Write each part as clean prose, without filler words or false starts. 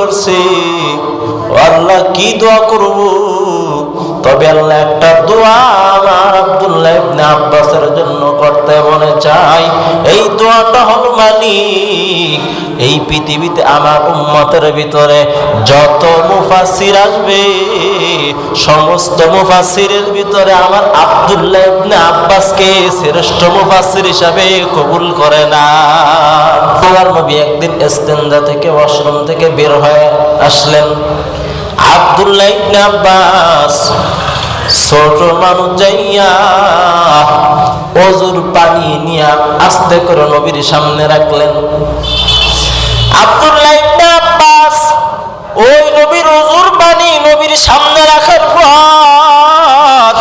করছে, আল্লাহ কি দোয়া করব? তবে আল্লাহ একটা দোয়া আমার আব্দুল্লাহ ইবনে আব্বাসের জন্য করতে মনে চাই। এই দোয়াটা হলো, মালিক এই পৃথিবীতে আমার উম্মতের ভিতরে যত মুফাসসির আসবে, সমস্ত মুফাসসিরের ভিতরে আমার আব্দুল্লাহ ইবনে আব্বাসকে শ্রেষ্ঠ মুফাসসির হিসাবে কবুল করে না। আল্লাহর নবী একদিন ইস্তেনজা থেকে, ওয়াশরুম থেকে বের হয়ে আসলেন। আব্দুল্লাহ ইবনে আব্বাস ছোট মানুষ যাইয়া ওযুর পানি নিয়ে আস্তে করে নবীর সামনে রাখলেন। আব্দুল্লাহ ইবনে আব্বাস ওই নবীর ওযুর পানি নবীর সামনে রাখার পর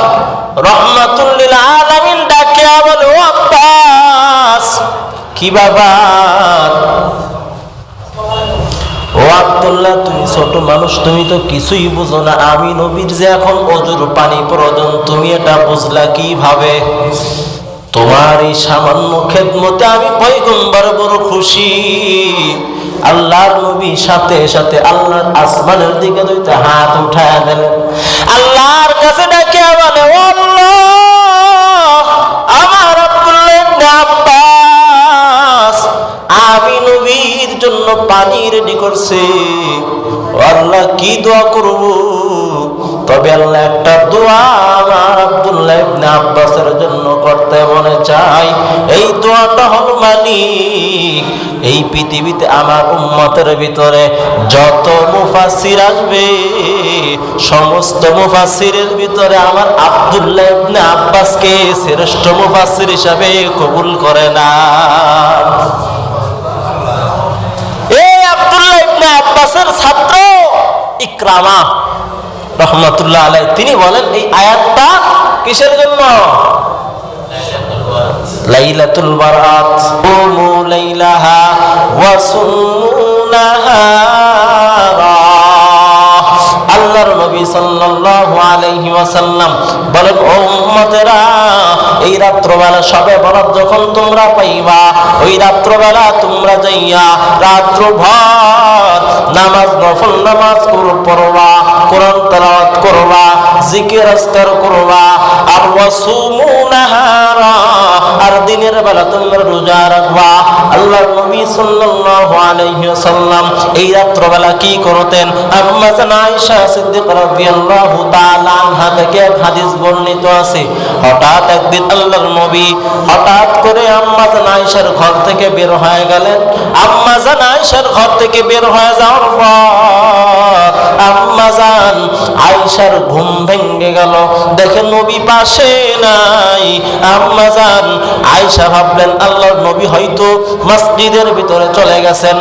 রাহমাতুল লিল আলামিন ডাকে বলে, ও আব্বাস, কি ব্যাপার? ও আব্দুল্লাহ, তুমি ছোট মানুষ, তুমি তো কিছুই বুঝো না। আমি নবীর যে এখন ওযুর পানি প্রয়োজন, তুমি এটা বুঝলা কিভাবে? তোমার এই সামান্য খেদমতে আমি পয়গম্বর বড় খুশি। আল্লাহর নবী সাথে সাথে আল্লাহর আসমানের দিকে দুইটা হাত উঠায় দিলেন, আল্লাহর কাছে ডাকে বলে, ও আল্লাহ, আমার আব্দুল্লাহ ইবনে আব্বাস আমি নবীর জন্য পানি রেডি করছে, আল্লাহ কি দোয়া করব? তবে আল্লাহ একটা দোয়া আমার আব্দুল্লাহ ইবনে আব্বাসের জন্য করতে মনে চাই। এই দোয়াটা হলো, মালিক এই পৃথিবীতে আমার উম্মতের ভিতরে যত মুফাসসির আসবে, সমস্ত মুফাসসিরের ভিতরে আমার আব্দুল্লাহ ইবনে আব্বাসকে শ্রেষ্ঠ মুফাসসির হিসাবে কবুল করে না। এই আব্দুল্লাহ ইবনে আব্বাসের ছাত্র ইকরামা রাহমাতুল্লাহ আলাইহি, তিনি বলেন এই আয়াতটা কিসের জন্য? লাইলাতুল বারাত, কুমু লাইলাহা ওয়া সুমু নাহারা। আল্লাহর নবী সাল্লাল্লাহু আলাইহি ওয়াসাল্লাম বলেন, ও উম্মতেরা, এই রাত্রবেলা শবে বরাত যখন তোমরা পাইবা, ওই রাত্রবেলা তোমরা যাইয়া রাত্রভর নামাজ, নফল নামাজ পড়বা, কোরআন তেলাওয়াত করবা, জিকির আজকার করবা, আর ওয়াসুমু নাহারা, আর দিনের বেলা তোমরা রোজা রাখবা। আল্লাহর নবী সাল্লাল্লাহু আলাইহি ওয়াসাল্লাম এই রাত্রবেলা কি করতেন? আম্মা জান আয়েশা সিদ্দিকা রাদিয়াল্লাহু তাআলা আনহা থেকে হাদিস বর্ণিত আছে, হঠাৎ একদিন আল্লাহর নবী হঠাৎ করে আম্মা জান আয়েশার ঘর থেকে বের হয়ে গেলেন। আম্মা জান আয়েশার ঘর থেকে বের হয়ে যাওয়ার পর আম্মা জান আয়েশার ঘুম ভেঙে গেল, দেখে নবী পাশে নাই। আম্মা জান আয়েশা ভাবলেন আল্লাহর নবী হয়তো মসজিদের ভিতরে চলে গেছেন।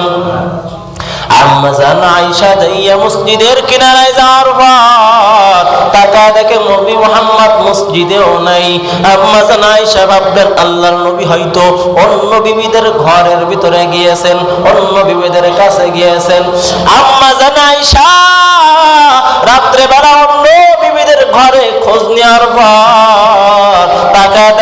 আম্মা জান আয়েশা যাইয়া মসজিদের কিনারায় যাওয়ার পর তাকায় দেখে নবী মুহাম্মদ মসজিদেও নাই। আম্মা জান আয়েশা ভাবলেন আল্লাহর নবী হয়তো অন্য বিবিদের ঘরের ভিতরে গিয়েছেন, অন্য বিবিদের কাছে গিয়েছেন। আম্মা জান আয়েশা রাত্রে বেলা অন্য বিবিদের ঘরে খোঁজ নেওয়ার পর তাকায়